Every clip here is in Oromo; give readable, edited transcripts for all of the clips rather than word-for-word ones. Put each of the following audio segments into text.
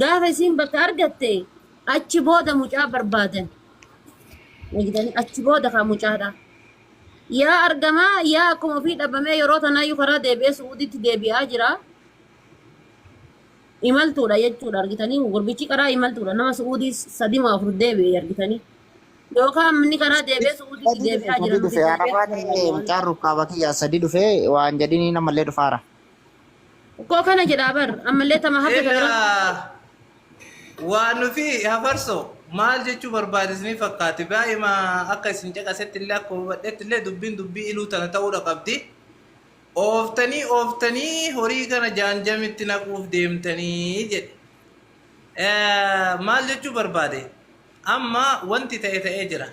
gaafa isiin bakka argatte achi booda mucaa barbaadan eegdanii achi booda kaa mucaadha yaa argamaa yaa akkuma ofii dhabamee yeroo tanaayyuu karaa deebi'ee suuditti deebi'aa jira imaltuudha jechuudha argitanii gurbichi karaa imaltuudha nama suudii sadii maa afur deebi'e argitanii yookaan inni karaa deebi'ee suuditti deebi'aa jira Sadi dhufe arabaan mucaan rukkaaba kiyya sadi dhufe waan jedhini namallee dhufaara. koo kana jedhaa bar ammallee tama hafe kana waan nufi hafarso maal jechuu barbaadisni fakkaate baay'ima akka isin caqasetti illee akka hubadhetti illee dubbii iluu tana ta'uudha qabdi. Ooftanii horii kana jaanjamitti naquuf deemtanii jedhe. Maal jechuu barbaade? Amma wanti ta'ee jira.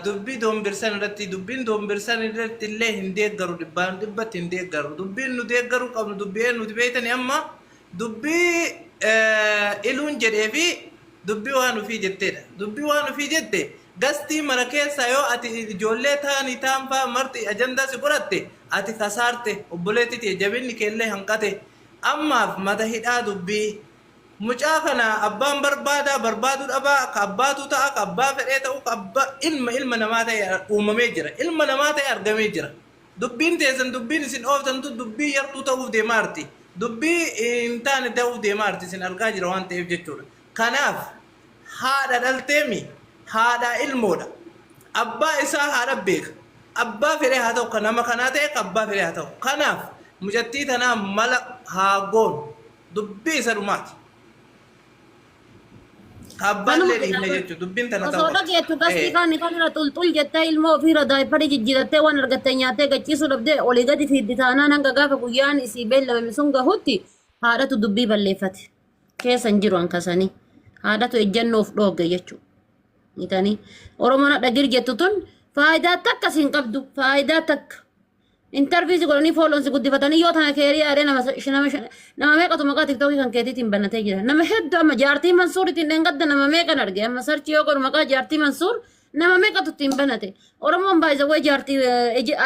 Dubbii doombirsan irratti illee hin deeggaru dhibbaan dhibbatti hin deeggaru. Dubbiin nu deeggaru qabnu dubbii nuti beekani amma dubbii iluun jedhee fi dubbii waan ofii jetteedha. Dubbii waan ofii jette gastii mara keessaa yoo ati ijoollee ta'anii taanfaa marti ajandaa si qoratte ati kasaarte obboleettiti jabinni keellee hanqate ammaaf mata hidhaa dubbii. Mucaa kana abbaan barbaadu dhabaa ka abbaatu ta'a ka abbaa fedhee ta'u ka abbaa ilma namaa ta'e uumamee jira. Ilma namaa ta'e argamee jira. Dubbiin teessan dubbiin isin ooftantu dubbii yartuu ta'uuf deemaarti. Dubbii hin taane ta'uuf deemaarti isin argaa jira waan ta'eef jechuudha. Kanaaf haadha dhalteemi haadha ilmoodha. Abbaa isaa haadha beeka. Abbaa fedhee haa ta'u kan nama kanaa ta'e ka abbaa fedhee haa ta'u. Kanaaf mucattii tanaa mala haa goonu dubbii isa dhumaati. Kabbalee dhiifne jechuudha dubbiin tana ta'u. osoo dhageettu gastii kaanni kan irra xulxul jettee ilmoo ofiirra daayipparii jijjiirattee waan argattee nyaattee gachiisuu dhabdee olii gadi fiiddi taanaan hanga gaafa guyyaan isii beellamame sun gahutti haadhatu dubbii balleeffate keessa hin jiru hankasanii haadhatu ejjannoof dhoogge jechuudha. Nitanii Oromoon hadha girjettu tun faayidaa takka siin qabdu faayidaa takka. Interviisi godhanii fooloonsi guddifatanii yoo tana keerii yaadee nama meeqatu maqaa tiktookii kan keetiitiin banatee jira. Nama hedduu amma jaartii Mansuuritiin dhengadda nama meeqan arge amma sarchi yoo godhu maqaa jaartii Mansuur nama meeqatu ittiin banate. Oromoon baay'isawwee jaartii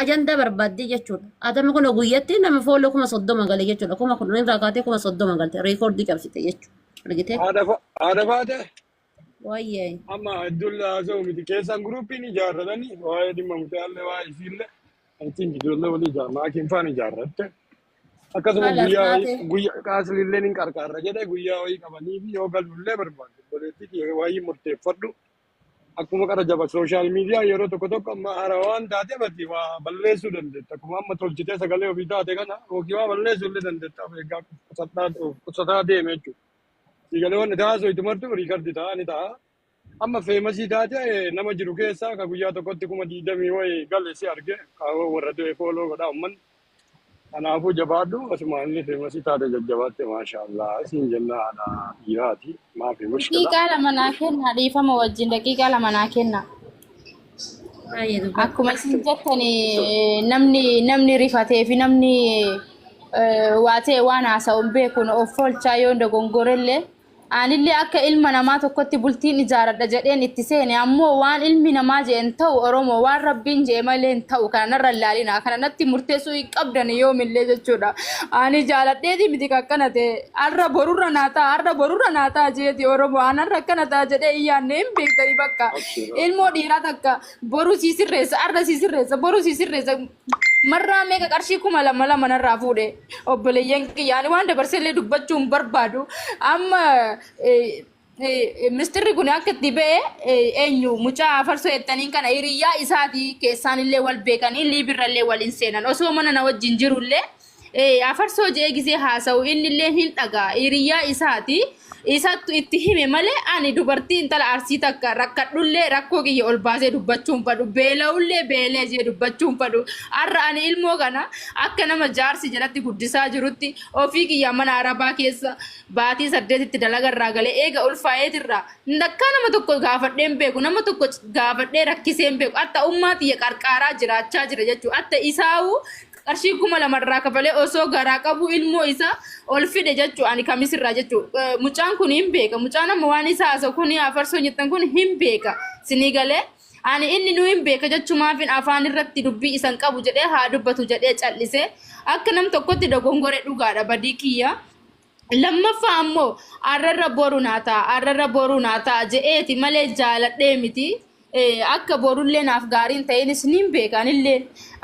ajandaa barbaaddee jechuudha. Atama kun guyyatti nama fooloo 30 gale jechuudha. 10 irraa kaatee 30 galte reekoordii qabsite jechuudha. Argitee? Haadha baate Wayyee. amma iddoo haasa'u miti keessan guruupiin ijaarratanii waa'ee dhimma mucaallee waa'ee isiillee ittiin ijoollee walii maakiin faan ijaarratte akkasuma Haala taate. guyyaa qaasilillee ni qarqaarra jedhee guyyaa wayii qabanii fi yoo galullee barbaade boleettii wayii murteeffadhu akkuma qara jaba sooshaal miidiyaa yeroo tokko amma haaraa waan taate bati waa balleessuu dandeetta akkuma amma tolchitee sagalee ofii taate kana yookiin waa balleessuu illee dandeetta egaa qusataa deeme jechuudha. Sigalee wanti taasoo itti martu riikardi ta'a ni ta'a. Amma feemasii taate nama jiru keessaa ka guyyaa tokkotti 20 wayii galle si arge kaawwa warra du'e fooloo godhaa ummanni. Kanaafuu jabaadhu asuma inni feemasii taate jajjabaatte maashaallah isin jenna haadha dhiiraati maafi mushkila. Daqiiqaa lama naa kenna dhiifama wajjin daqiiqaa lama naa kenna. Baay'ee dubbii. Akkuma isin jettan namni rifatee fi namni waa ta'e waan haasa'uun beekuun of oolchaa yoo dogongorellee anillee akka ilma namaa tokkotti bultiin ijaaradha jedheen itti seene ammoo waan ilmi namaa jeen ta'u Oromoo waan rabbiin jee malee hin ta'u kanarra ilaalina kanatti murteessuu hin qabdan yoomillee jechuudha. Ani jaaladheeti miti akkana ta'e har'a borurra naataa jeeti Oromoo anarra akkana ta'a jedhee iyyaanne hin beektani bakka ilmoo dhiiraa takka boru siisirreessa har'a siisirreessa boru siisirreessa. Marraa meeqa qarshii 2,200 narraa fuudhe obboleeyyan kiyyaani waan dabarseellee dubbachuun barbaadu amma ministirri kun akka itti ba'e eenyu mucaa farsoo jettaniin kana hiriyyaa isaatii keessaan illee wal beekanii liibirrallee waliin seenan osoo mana na wajjin jirullee afarsoo jee gisee haasa'u inni illee hin dhagaa hiriyyaa isaatii isattu itti hime malee ani dubartii intala arsii takka rakkadhullee rakkoo kiyya ol baasee dubbachuun fadhu beela'ullee beelee jee dubbachuun fadhu har'a ani ilmoo kana akka nama jaarsi jalatti guddisaa jirutti ofii kiyya mana arabaa keessa baatii 8tti dalagarraa galee eega ulfaa'eetirraa ndakkaa nama tokko gaafadheen beeku nama tokko gaafadhee rakkiseen beeku atta ummaa xiyya qarqaaraa jiraachaa jira jechuudha atta isaa'uu qarshii 2,000 irraa kafalee osoo garaa qabu ilmoo isaa ol fide jechuu ani kamisirraa jechuu mucaan kun hin beeka mucaan amma waan isaa haasa'u kun afarsoo jettan kun hin beeka sinii galee ani inni nu hin beeka jechumaafin afaan irratti dubbii isan qabu jedhee haa dubbatu jedhee callisee akka nam tokkotti dogongore dhugaadha badii kiyya lammaffaa ammoo arrarra boru naata arrarra boru naata je'eeti malee jaaladhee miti. Akka borullee naaf gaariin ta'eenis nin beekanillee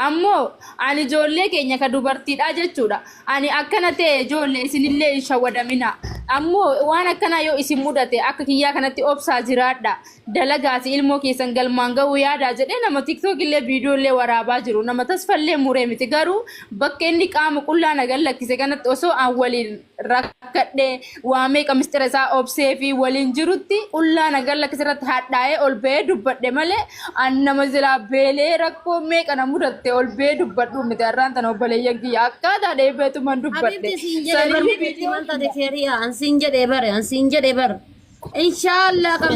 ammoo ani ijoollee keenya ka dubartiidha jechuudha. Ani akkana ta'e ijoollee isinillee hin shawwadamina. Ammoo waan akkana yoo isin mudate akka kiyyaa kanatti obsaa jiraadha. Dalagaati ilmoo keessan galmaan ga'uu yaada jedhee nama TikTok illee viidiyoo illee waraabaa jiru. Nama tasfallee muree miti garuu bakka inni qaama qullaa nagan lakkise kanatti osoo aan waliin rakkadhee waa meeqa mistira isaa obsee fi waliin jirutti qullaa nagan lakkise irratti hadhaa'ee ol ba'ee dubbadhe malee an nama silaa beelee rakkoo meeqa na mudatte ol ba'ee dubbadhu miti har'aan tana obboleeyyan kiyya akkaataa dheebeetuman dubbadhe. Habibti siin jedhee bar miti wanta tekeeriyaa ansiin jedhee bare inshallah kan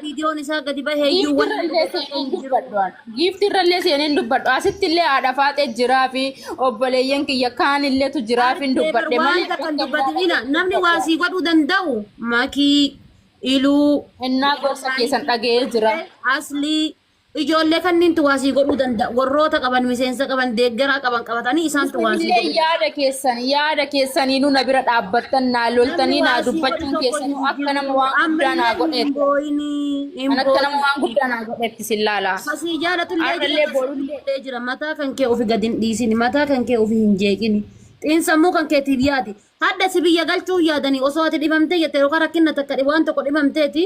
viidiyoon isaa gadi bahee iyyuu waan giifti irrallee seeneen dubbadhu asitti illee haadha faatee jiraa fi obboleeyyan kiyya kaan illeetu jiraa fi dubbadhe malee kan dubbatinina namni waa sii godhuu danda'u makii iluu innaa gorsa keessan dhaga'ee jira. Aslii ijoollee kanniintu waa sii godhuu danda'a warroota qaban miseensa qaban deeggaraa qaban qabatanii isaantu waa sii godhuu yaada keessanii nu na bira dhaabbattan naa loltanii naa dubbachuun keessanii akka nama waan guddaa naa godheetti akka nama waan guddaa naa godheetti sin laala. Asii jaalatullee jira mataa kan kee ofi gadi hin dhiisini mataa kan kee ofi hin jeeqini xiinsammuu kan keetiif yaadi hadda si biyya galchuu yaadanii osoo ati dhibamtee jettee yookaan rakkina takka waan tokko dhibamteeti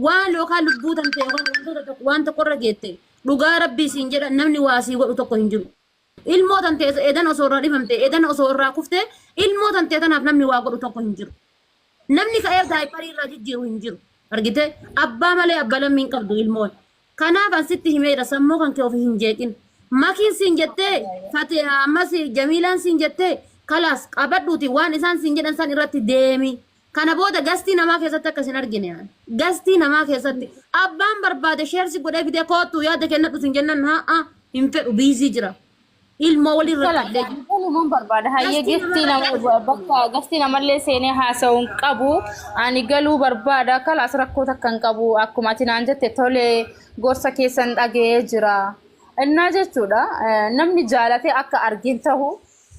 waan yookaan lubbuu tan ta'e wantoota tokko waan tokko irra geette dhugaa rabbii siin jedha namni waa sii godhu tokko hin jiru. Ilmoo tan ta'e edan osoo irraa dhibamte edan osoo irraa kufte ilmoo tan ta'e tanaaf namni waa godhu tokko hin jiru. Namni ka'ee daayiparii irraa jijjiiru hin jiru. Argite abbaa malee abbaa lammiin qabdu ilmoon. Kanaaf asitti himeedha sammuu kan kee ofii hin jeeqin. Makiin siin jettee Fatee ammas Jamiilaan siin jettee kalaas qabadhuuti waan isaan siin jedhan san irratti deemi. Kana booda gastii namaa keessatti akkasin argine gastii namaa keessatti abbaan barbaade sheersi godhee fidee kootu yaada kennadhu siin jennan haa hin fedhu biizii jira. Ilmoo walirra qabdee ilmoon barbaada hayyee gastii nama bakka gastii namallee seenee haasa'uun qabu ani galuu barbaada kalaas rakkoo takka hin qabu akkuma ati naan jette tolee gorsa keessan dhaga'ee jira. Innaa jechuudha namni jaalatee akka argin ta'u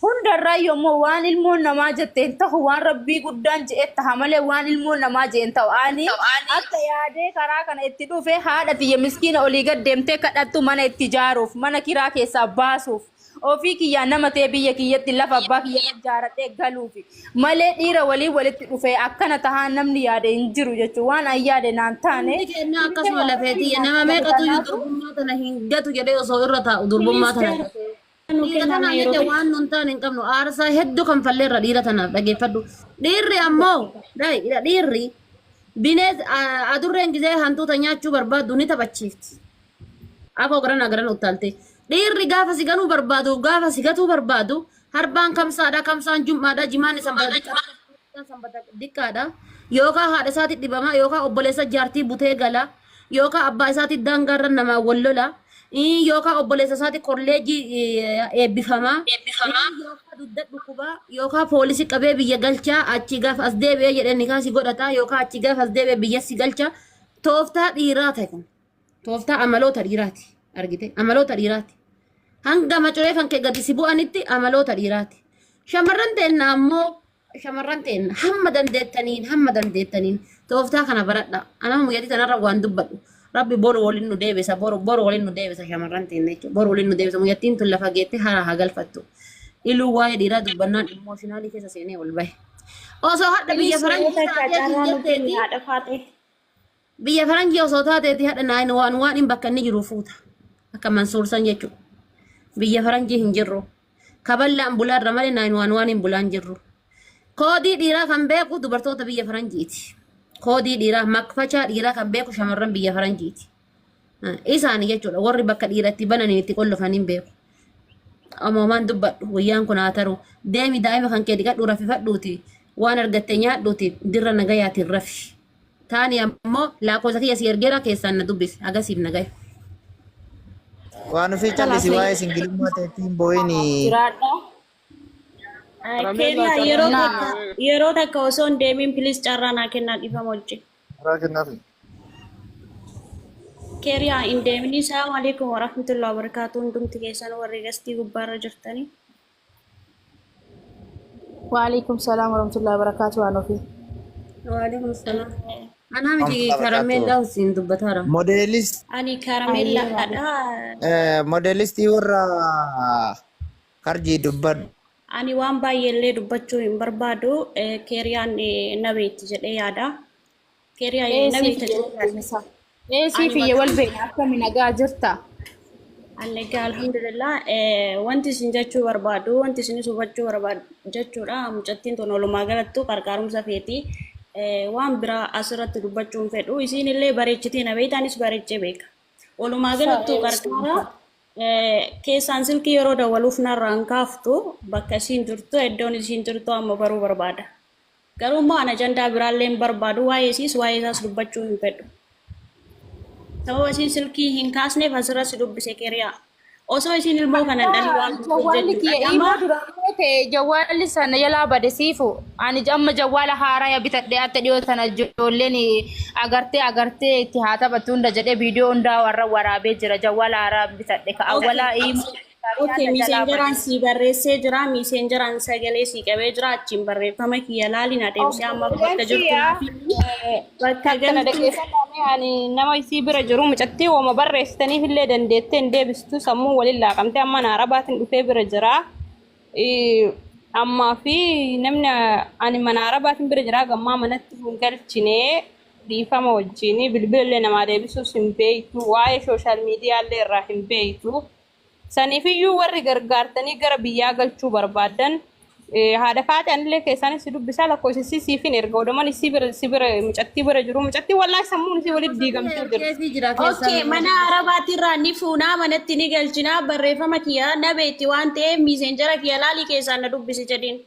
hundarraa yommuu waan ilmoon namaa jetteen ta'u waan rabbii guddaan je'e ta'a malee waan ilmoon namaa je'en ta'u ani akka yaadee karaa kana itti dhufe haadha tiyya miskiina olii gad deemtee kadhattu mana itti ijaaruuf mana kiraa keessaa baasuuf ofii kiyyaa nama ta'e biyya kiyyatti lafa abbaa kiyya ijaaradhee galuufi malee dhiira walii walitti dhufe akkana tahaa namni yaade hin jiru jechuun waan an yaade naan taane. Akkasuma lafeetii nama meeqatu durbummaa tana hin gatu jedhee osoo irra taa'u durbummaa tana. Dhiira tanaaf jettee waan nun taane hin qabnu aarsaa hedduu kan falleerra dhiira tanaaf dhageeffadhu. Dhiirri ammoo dhiirri binees adurreen gisee hantuuta nyaachuu barbaaddu ni taphachiifti. Akka garan uttaalte. Dhiirri gaafa si ganuu barbaadu gaafa si gatuu barbaadu harbaan kamsaadha kamsaan jummaadha jimaan sanbata diqqaadha yookaan haadha isaatti dhibama yookaan obboleessa jaartii butee gala yookaan abbaa isaatti daangaarra namaa wal lola yookaan obboleessa isaatti kolleejii eebbifamaa yookaan dudda dhukkubaa yookaan poolisii qabee biyya galchaa achi gaafa as deebi'ee jedhee nikaa si godhata yookaan achi gaafa as deebi'ee biyya si galcha tooftaa dhiiraa ta'e kun tooftaa amaloota dhiiraati argite amaloota dhiiraati. Hanga macoyee kan kee gadi si bu'anitti amaloota dhiiraati. Shamarran ta'enna ammoo shamarran ta'enna hamma dandeettaniin tooftaa kana baradha. Anama muyyatii tanarra waan dubbadhu. Rabbi boru waliin nu deebisa boru waliin nu deebisa shamarran ta'enna jechuudha. Boru waliin nu deebisa muyyattiin tun lafa geette hara haa galfattu. Iluu waa'ee dhiiraa dubbannaan imooshinaali keessa seenee ol bahe. Osoo hadha biyya faranjii osoo taateeti hadha naayin waan hin bakka inni jiru fuuta. Akka mansuursan jechuudha. Biyya faranjii hin jirru. Kaballaan bulaarra malee naayin waan hin bulaan jirru. Koodii dhiiraa kan beeku dubartoota biyya faranjiiti. Koodii dhiiraa makfachaa dhiiraa kan beeku shamarran biyya faranjiiti. Isaanii jechuudha warri bakka dhiiratti bananii itti qollofan hin beeku. Amoomaan dubbadhu guyyaan kun haa taru deemi daa'ima kan kee dhiqadhu rafifadhuuti waan argatte nyaadhuuti dirra nagayaatiin rafi. Taani ammoo laakoosa kiyya si ergeera keessaan na dubbise agasiif nagaya. Waan ofii callisi waa'ee singilummaa ta'eetiin boo'ini. Yeroo takka osoo hin deemin pilis carraa naa kennaa dhiifama wajjin. Carraa kennaafi. Keeriyaa hin deemini. Salaamu alaikum warahmatullahi wabarakatuh. Hundumti keessan warri gastii gubbaarra jirtanii. وعليكم السلام ورحمة الله وبركاته أنا في وعليكم السلام. أنا مجي كراميلا وسين دبتارا. modeelist Ani karameellaadha. modeelistii warra karjii dubbadhu. Ani waan baay'eellee dubbachuu hin barbaadu. Keeriyaan na beekti jedhee yaada. Keeriyaan na beekti jedhee إيه في والبين أكثر من أجرتا Allega alhamdulillah wanti isin jechuu barbaadu wanti isin hubachuu barbaadu jechuudha mucattiin tun walumaa galattu qarqaarumsa feeti waan biraa asirratti dubbachuun fedhu isin illee bareechitee na beeytaanis bareechee beeka walumaa galattu qarqaara keessaan silkii yeroo dawwaluuf narraan kaaftu bakka isin jirtu iddoon isin jirtu amma baruu barbaada garuu maan ajandaa biraallee hin barbaadu waa'ee isaas dubbachuu hin fedhu sababa isin silkii hin kaasneef asirratti dubbise Keeriyaa osoo isin ilmoo kana dhalli waan jawwaalli sana yalaa bade siifu ani amma jawwaala haaraa bitadhe atta dhiyoo tana ijoolleen agartee itti haa taphattu hunda jedhee viidiyoo hundaa warra waraabee jira jawwaala haaraa bitadhe ka awwalaa Okay, misenjaran si barreessee jira misenjaran sagalee si qabee jira achiin barreeffama kiyya laaliin adeemsee amma bakka jirtu bakka kana dhaggeeffannaa ani nama isii bira jiru mucattii wooma barreessitaniif illee dandeettee hin deebistu sammuu waliin laaqamtee amma naarabaatiin dhufee bira jira ammaa fi namni ani manaarabaatiin bira jira gammaa manatti hin galchinee dhiifama wajjin bilbilallee namaa deebisuus hin beektu waa'ee sooshaal miidiyaallee irraa hin beektu saniifiyyuu warri gargaartanii gara biyyaa galchuu barbaadan haadha faaxanillee keessaanis dubbisaa lakkoofsisii siifin erga odoman isii bira mucattii bira jiru mucattii wallaahi sammuun isii walitti diigamtee jirti. Okay, mana arabaatirraa ni fuunaa manatti ni galchinaa barreeffama kiyya na beekti waan ta'eef misenjara kiyya laalii keessaan na dubbisi jedhiin.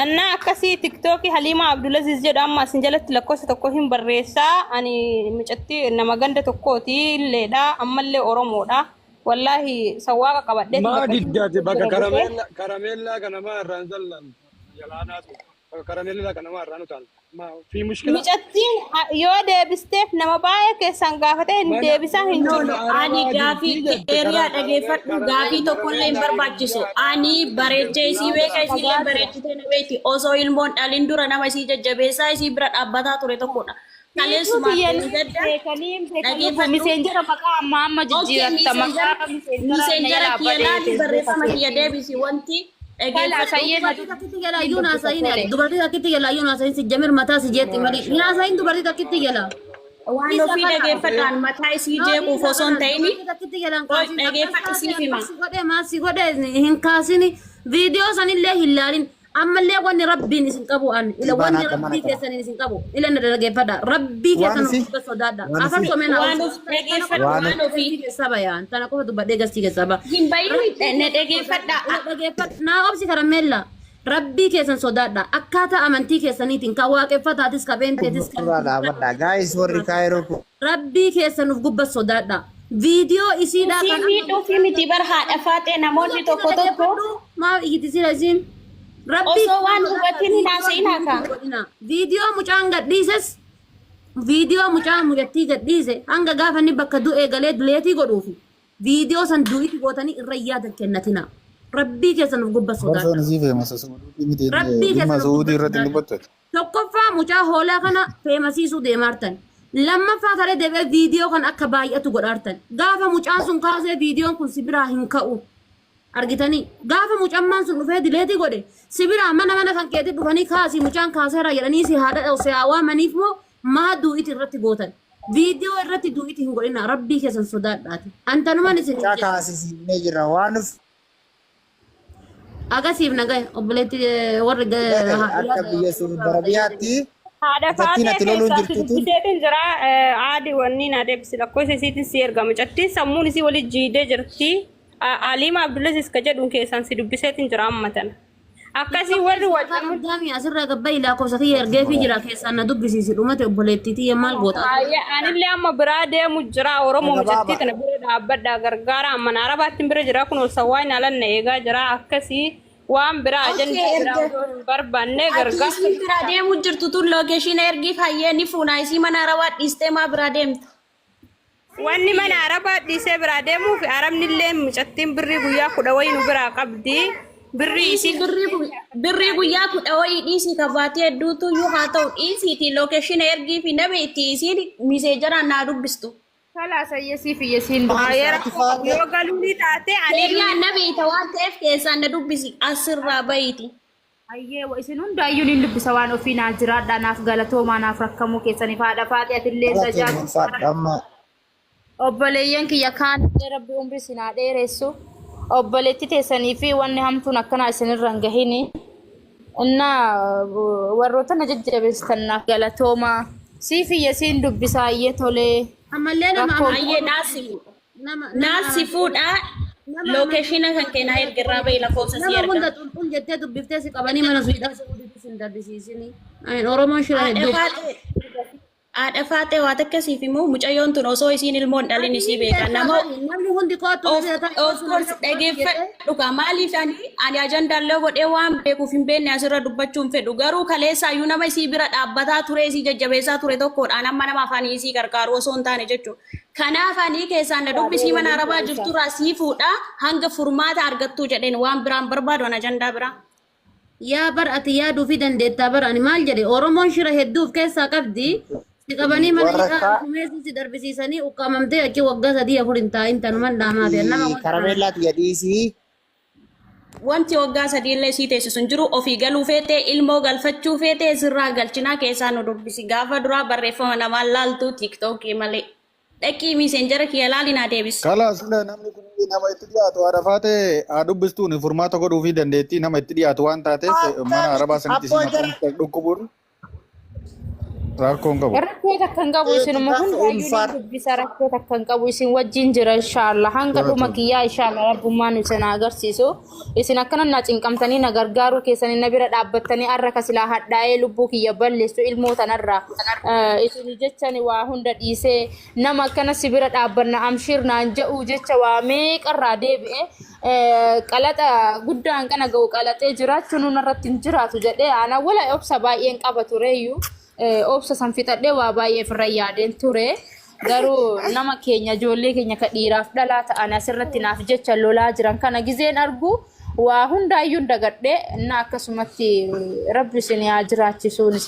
Anna akkasii TikTok Halima Abdulaziz jedha amma asin jalatti lakkoofsa tokko hin barreessaa ani mucattii nama ganda tokkooti illeedha ammallee Oromoodha. والله سواق قبضت ما ديدات بقى كراميلا كان ما رانزل يلانات كراميلا كان ما رانو تال ما في مشكله مجتين يو ديبستيف نما بايك سانغافته ديبسا هندو اني غافي اريا دغيفت غافي تو كله برباچسو اني بريجي سي ويكا سي بريجته نبيتي اوسو يلمون دالندورا نما سي ججبيسا سي برات ابتا توري تكونا kalian semua messenger apakah mama jijjirat tamaka messenger kiyala di barreeffama kiyya deebisi wanti dubartii takkitti gala ayyuu naasayin si jamir mataa si jeetti mali naasayin dubartii takkitti gala waan ofii dhageeffadhaan mataa isii jeequuf osoo hin ta'ini dhageeffadhu siif hima maasi godhe hin kaasini viidiyoo sanillee hin laalin ammallee wanni rabbiin isin qabu an ila wanni rabbii keessan isin qabu ila na dhageeffadha rabbii keessan of sodaadha afan somena waan of dhageeffadha waan ofii saba yaan tana qofa dubbadhee gastii keessaba hin bayin na dhageeffadha naa obsi karamella rabbii keessan sodaadha akkaataa amantii keessaniitiin ka waaqeffataatis ka beenteetis guys warri kaayiroo rabbii keessan uf gubba sodaadha viidiyoo isiidhaa kan fi miti bar haadha faatee namoonni tokko maa iyyitisiidha isin osoo waan hubatiin hinaasa'in haka viidiyoo mucaan gadhiises viidiyoo mucaan mucattii gadhiise hanga gaafa inni bakka du'ee galee duleetii godhuufi viidiyoo san du'itti gootanii irra yaada kennatina rabbii keessan uf gubba sodaadha rabbii keessan tokkoffaa mucaa hoolaa kana feemasiisuu deemaartan lammaffaa taree deebi'ee viidiyoo kan akka baay'atu godhaartan gaafa mucaan sun kaasee viidiyoon kun si biraa hin ka'u argitanii gaafa mucammaan sun dhufee dileetii godhe sibira mana kan keetti dhufanii kaasii mucaan kaaseera jedhanii si haadha dhawse hawaamaniif moo maa du'iti irratti gootan viidiyoo irratti du'iti hin godhina rabbii keessan sodaadhaati antanumaan isin kaasisiifnee jira waan agasiif nagaya obboleetti warri akka biyya sun barabiyaatti haadha faatee keessatti jira aadi wanni na deebisi lakkoofsa isiitiin si erga mucattii sammuun isii waliin jiidee jirti Halima Abdulaziz ka jedhuun keessaan si dubbiseetiin jira ammatan akkasii warri wajjin asirraa gabbaa ilaa kobsatii ergee fi jira keessaan na dubbisiisi dhumate obboleettiitii maal goota anillee amma biraa deemu jira Oromoo mucattii tana bira dhaabbadhaa gargaara amma naarabaattiin bira jira kun ol sawwaan alan na eegaa jira akkasii waan biraa ajanda barbaanne gargaarsa biraa deemu jirtu tun lookeeshiin ergii fayyee ni fuunaa isii mana arabaa dhiistee maa biraa deemta wanni mana arabaa dhiisee biraa deemuuf arabnillee mucattiin birrii guyyaa 10 wayinu biraa qabdi birrii guyyaa kudha wayii dhiisii kabaatee hedduutu iyyuu haa ta'u dhiisiiti lookeeshina ergii fi nabeetti isiin miseejaraan naa dubbistu. Kalaas ayyasii fi yasiin yoo galuu taate Seeriyaan nabeeta waan ta'eef keessaan na dubbisi asirraa bayiiti. ayyee isin hundaayyuu ni dubbisa waan ofii naa jiraadha naaf galatoomaa naaf rakkamuu keessaniif haadha faatee atillee Fadhamma. obboleeyyan kiyya kaan rabbi umrii sinaa dheeressu obboleetti teessanii fi wanni hamtuun akkanaa isinirra hin gahini innaa warroota na jajjabeessitan naaf galatoomaa sii fi yasiin dubbisa ayyee tolee Ammallee nama Ayyee naasifuudha lookeeshina kan keenyaa ergirraa bayi lakkoofsa si nama erga. hunda xulxul jettee dubbiftee si qabanii mana suudhaa suudiitti sin darbisiisini. Oromoon shira hedduu. Haadha faatee waa takkasiif immoo mucayyoon tun osoo isiin ilmoon dhalin isii beeka nama Namni hundi kootu of course dhageeffadhu ka maaliif ani ajandaallee godhee waan beekuuf hin beekne asirra dubbachuun fedhu garuu kaleessaayyuu nama isii bira dhaabbataa ture isii jajjabeessaa ture tokkodhaan amma nama afaanii isii gargaaru osoo hin taane jechuudha. Kanaaf ani keessaan na dubbisii mana arabaa jirturraa sii fuudha hanga furmaata argattuu jedheen waan biraan barbaadu an ajandaa biraa. yaa bar ati yaaduu fi dandeettaa bar ani maal jedhe Oromoon shira hedduuf keessaa qabdi. Si qabanii mana hidhaa kumeessi si darbisiisanii uqqamamtee achi waggaa 3-4 hin taa'in tanuman dhaamaa ta'e nama Karameellaati yadiisii. Wanti waggaa 3 illee sii teessisu hin jiru ofii galuu feetee ilmoo galfachuu feetee sirraa galchinaa keessaa nu dubbisi gaafa duraa barreeffama namaan laaltuu tiiktookii malee dhaqii miiseenjara kiyya laalinaa deebis. Kalaas namni kun nama itti dhiyaatu haadha faatee haa dubbistuun furmaata godhuu fi dandeettii nama itti dhiyaatu waan taateef mana arabaa sanitti si dhukkubuun rakkoon qabu. rakkoo takka hin qabu isinuma hundaayyuu dubbisa rakkoo takka hin qabu isin wajjin jira inshallah hanga dhuma kiyyaa inshallah rabbummaan isin agarsiisu isin akkana na cinqamtanii na gargaaruu keessanii na bira dhaabbattanii arra kasilaa hadhaa'ee lubbuu kiyya balleessu ilmoo tanarraa isin jechani waa hunda dhiisee nama akkana si bira dhaabbanna amshir naan jedhu jecha waa meeqarraa deebi'e qalaxa guddaan kana ga'u qalaxee jiraachuun nurratti hin jiraatu jedhee ana wala obsa baay'een qaba tureeyyuu. Obsa san fixadhee waa baay'ee ofirra yaadeen ture garuu nama keenya ijoollee keenya ka dhiiraaf dhalaa ta'an asirratti naaf jecha lolaa jiran kana gizeen argu waa hundaayyuu dagadhee na akkasumatti rabbi isin yaa jiraachisuun